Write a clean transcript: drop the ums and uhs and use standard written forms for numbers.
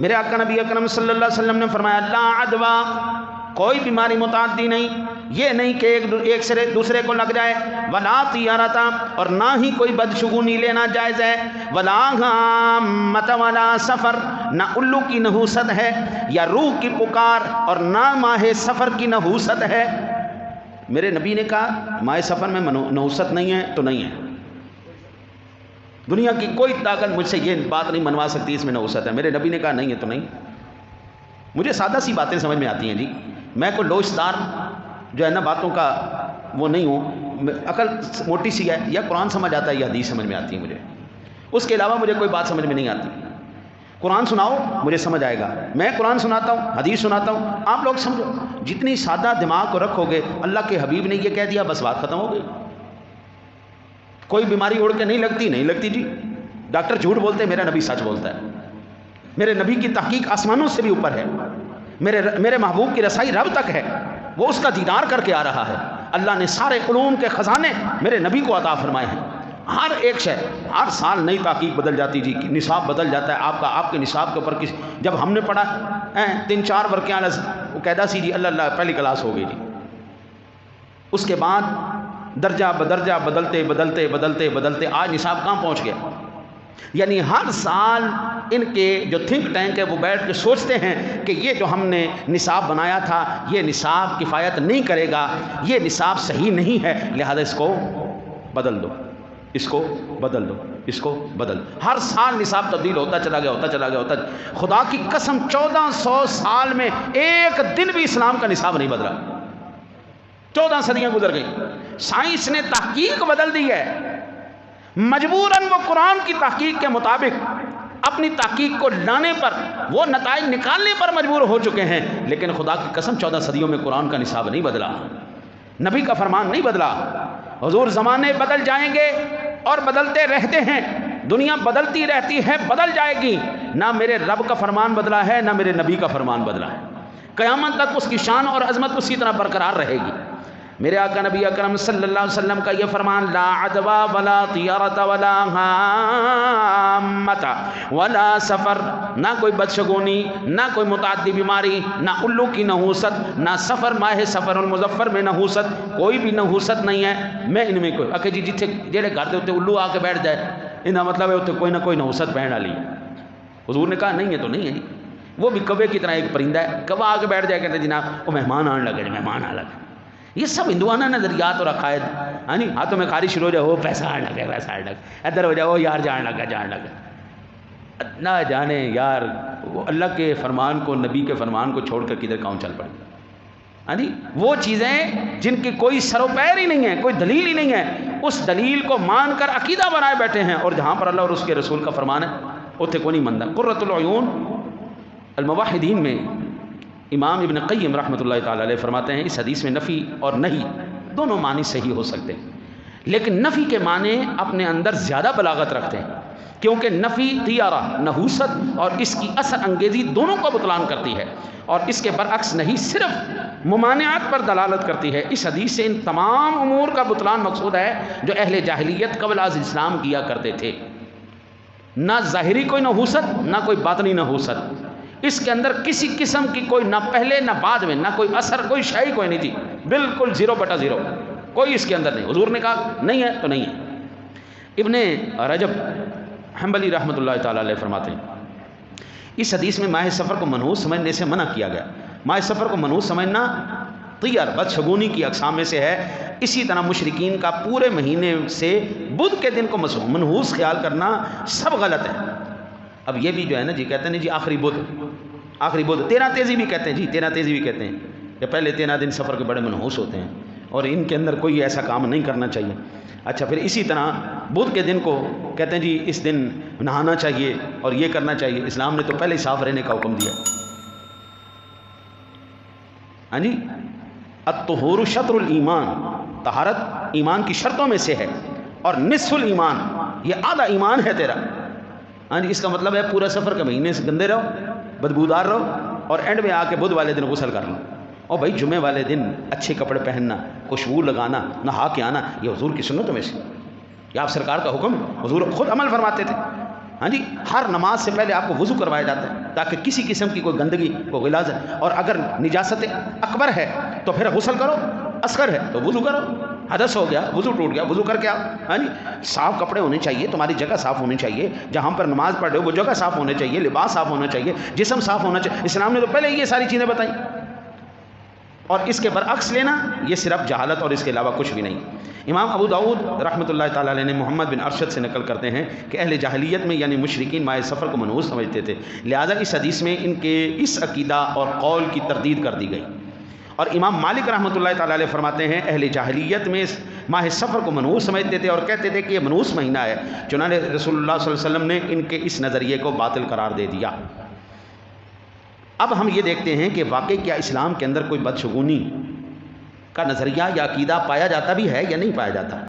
میرے آقا نبی اکرم صلی اللہ علیہ وسلم نے فرمایا لا عدوا، کوئی بیماری متعدی نہیں، یہ نہیں کہ ایک سے دوسرے کو لگ جائے، ولا طیارتا، اور نہ ہی کوئی بدشگونی لینا جائز ہے، ولا غامت ولا سفر، نہ الو کی نحوست ہے یا روح کی پکار، اور نہ ماہ سفر کی نحوست ہے۔ میرے نبی نے کہا ماہ سفر میں نحوست نہیں ہے تو نہیں ہے، دنیا کی کوئی طاقت مجھ سے یہ بات نہیں منوا سکتی اس میں نحوست ہے۔ میرے نبی نے کہا نہیں ہے تو نہیں۔ مجھے سادہ سی باتیں سمجھ میں آتی ہیں جی، میں کوئی لوچدار جو ہے نا باتوں کا وہ نہیں ہوں، عقل موٹی سی ہے، یا قرآن سمجھ آتا ہے یا حدیث سمجھ میں آتی ہے مجھے، اس کے علاوہ مجھے کوئی بات سمجھ میں نہیں آتی۔ قرآن سناؤ مجھے سمجھ آئے گا، میں قرآن سناتا ہوں، حدیث سناتا ہوں، آپ لوگ سمجھو۔ جتنی سادہ دماغ کو رکھو گے، اللہ کے حبیب نے یہ کہہ دیا بس بات ختم ہو گئی۔ کوئی بیماری اڑ کے نہیں لگتی، نہیں لگتی جی، ڈاکٹر جھوٹ بولتے، میرا نبی سچ بولتا ہے۔ میرے نبی کی تحقیق آسمانوں سے بھی اوپر ہے، میرے محبوب کی رسائی رب تک ہے، وہ اس کا دیدار کر کے آ رہا ہے۔ اللہ نے سارے علوم کے خزانے میرے نبی کو عطا فرمائے ہیں۔ ہر ایک شے، ہر سال نئی تحقیق بدل جاتی جی، نصاب بدل جاتا ہے آپ کے نصاب کے اوپر جب ہم نے پڑھا 3-4 ورقیاں قاعدہ سی جی، اللہ اللہ پہلی کلاس ہو گئی جی۔ اس کے بعد درجہ بدرجہ بدلتے بدلتے بدلتے بدلتے آج نصاب کہاں پہنچ گیا؟ یعنی ہر سال ان کے جو تھنک ٹینک ہے وہ بیٹھ کے سوچتے ہیں کہ یہ جو ہم نے نصاب بنایا تھا یہ نصاب کفایت نہیں کرے گا، یہ نصاب صحیح نہیں ہے، لہذا اس کو بدل دو، اس کو بدل دو، اس کو بدل دو۔ ہر سال نصاب تبدیل ہوتا چلا گیا۔ خدا کی قسم 1400 سال میں ایک دن بھی اسلام کا نصاب نہیں بدلا۔ 14 صدیاں گزر گئی، سائنس نے تحقیق بدل دی ہے، مجبوراً وہ قرآن کی تحقیق کے مطابق اپنی تحقیق کو لانے پر، وہ نتائج نکالنے پر مجبور ہو چکے ہیں، لیکن خدا کی قسم 14 صدیوں میں قرآن کا نصاب نہیں بدلا، نبی کا فرمان نہیں بدلا۔ حضور زمانے بدل جائیں گے اور بدلتے رہتے ہیں، دنیا بدلتی رہتی ہے، بدل جائے گی، نہ میرے رب کا فرمان بدلا ہے نہ میرے نبی کا فرمان بدلا ہے، قیامت تک اس کی شان اور عظمت اسی طرح برقرار رہے گی۔ میرے آقا نبی اکرم صلی اللہ علیہ وسلم کا یہ فرمان لا عدوا ولا طیارت ولا غامت ولا سفر، نہ کوئی بدشگونی، نہ کوئی متعدی بیماری، نہ الو کی نحوست، نہ سفر ماہ سفر المظفر میں نحوست، کوئی بھی نحوست نہیں ہے۔ میں ان میں کوئی اکے جی جتھے جہڑے گھر دے اتنے الو آ کے بیٹھ جائے، انہاں مطلب ہے اتنے کوئی نہ کوئی نحوست پہن والی ہے۔ حضور نے کہا نہیں ہے تو نہیں ہے جی، وہ بھی کوے کی طرح ایک پرندہ ہے، کوا آ کے بیٹھ جائے، کہتے جناب وہ مہمان آنے لگے، مہمان آنے لگے۔ یہ سب ہندوانہ نظریات اور عقائد، ہاں ہاتھوں میں خارش شروع ہو جائے، وہ پیسہ آنے لگے، پیسہ آنے لگے، ادھر ہو جائے، وہ یار جان لگا، نہ جانے یار وہ اللہ کے فرمان کو، نبی کے فرمان کو چھوڑ کر کدھر کہاں چل پڑے۔ ہاں جی، وہ چیزیں جن کی کوئی سر و پیر ہی نہیں ہے، کوئی دلیل ہی نہیں ہے، اس دلیل کو مان کر عقیدہ بنائے بیٹھے ہیں، اور جہاں پر اللہ اور اس کے رسول کا فرمان ہے اتنے کوئی نہیں منتا۔ قرۃ العیون الموحدین میں امام ابن قیم رحمۃ اللہ تعالی علیہ فرماتے ہیں اس حدیث میں نفی اور نہیں دونوں معنی صحیح ہو سکتے ہیں، لیکن نفی کے معنی اپنے اندر زیادہ بلاغت رکھتے ہیں، کیونکہ نفی طیارہ نحوست اور اس کی اثر انگیزی دونوں کا بطلان کرتی ہے، اور اس کے برعکس نہیں صرف ممانعات پر دلالت کرتی ہے۔ اس حدیث سے ان تمام امور کا بطلان مقصود ہے جو اہل جاہلیت قبل از اسلام کیا کرتے تھے، نہ ظاہری کوئی نحوست نہ کوئی باطنی نحوست، اس کے اندر کسی قسم کی کوئی نہ پہلے نہ بعد میں، نہ کوئی اثر، کوئی شے کوئی نہیں تھی، بالکل 0/0، کوئی اس کے اندر نہیں۔ حضور نے کہا نہیں ہے تو نہیں ہے۔ ابن رجب حنبلی رحمۃ اللہ تعالی علیہ فرماتے ہیں اس حدیث میں ماہ سفر کو منحوس سمجھنے سے منع کیا گیا۔ ماہ سفر کو منحوس سمجھنا طیر بدشگونی کی اقسام میں سے ہے۔ اسی طرح مشرکین کا پورے مہینے سے بدھ کے دن کو منحوس خیال کرنا سب غلط ہے۔ اب یہ بھی جو ہے نا جی کہتے ہیں جی آخری بدھ 13 تیزی بھی کہتے ہیں جی، 13 تیزی بھی کہتے ہیں کہ پہلے 13 دن سفر کے بڑے منحوس ہوتے ہیں اور ان کے اندر کوئی ایسا کام نہیں کرنا چاہیے۔ اچھا، پھر اسی طرح بدھ کے دن کو کہتے ہیں جی اس دن نہانا چاہیے اور یہ کرنا چاہیے، اسلام نے تو پہلے ہی صاف رہنے کا حکم دیا۔ ہاں جی، الطہور شطر الایمان، طہارت ایمان کی شرطوں میں سے ہے، اور نصف الایمان، یہ آدھا ایمان ہے تیرا۔ ہاں جی، اس کا مطلب ہے پورا سفر کے مہینے سے گندے رہو، بدبودار رہو، اور اینڈ میں آ کے بدھ والے دن غسل کر لو۔ اور بھائی جمعے والے دن اچھے کپڑے پہننا، خوشبو لگانا، نہا کے آنا، یہ حضور کی سنتوں میں سے، یہ آپ سرکار کا حکم ہے، حضور خود عمل فرماتے تھے۔ ہاں جی، ہر نماز سے پہلے آپ کو وضو کروایا جاتا ہے تاکہ کسی قسم کی کوئی گندگی، کوئی غلاظت، اور اگر نجاست اکبر ہے تو پھر غسل کرو، اصغر ہے تو وضو کرو، حدث ہو گیا وضو ٹوٹ گیا وضو کر کے آؤ. ہاں جی، صاف کپڑے ہونے چاہیے، تمہاری جگہ صاف ہونی چاہیے، جہاں پر نماز پڑھ رہے ہو وہ جگہ صاف ہونے چاہیے، لباس صاف ہونا چاہیے، جسم صاف ہونا چاہیے. اسلام نے تو پہلے یہ ساری چیزیں بتائیں. اور اس کے برعکس لینا یہ صرف جہالت اور اس کے علاوہ کچھ بھی نہیں. امام ابو داؤد رحمۃ اللہ تعالیٰ علیہ نے محمد بن ارشد سے نقل کرتے ہیں کہ اہل جاہلیت میں یعنی مشرکین ماہ سفر کو منحوس سمجھتے تھے، لہذا اس حدیث میں ان کے اس عقیدہ اور قول کی تردید کر دی گئی. اور امام مالک رحمۃ اللہ تعالیٰ علیہ فرماتے ہیں اہل جاہلیت میں ماہ سفر کو منحوس سمجھتے تھے اور کہتے تھے کہ یہ منحوس مہینہ ہے، چنانچہ رسول اللہ صلی اللہ علیہ وسلم نے ان کے اس نظریے کو باطل قرار دے دیا. اب ہم یہ دیکھتے ہیں کہ واقعی کیا اسلام کے اندر کوئی بدشگونی کا نظریہ یا عقیدہ پایا جاتا بھی ہے یا نہیں پایا جاتا.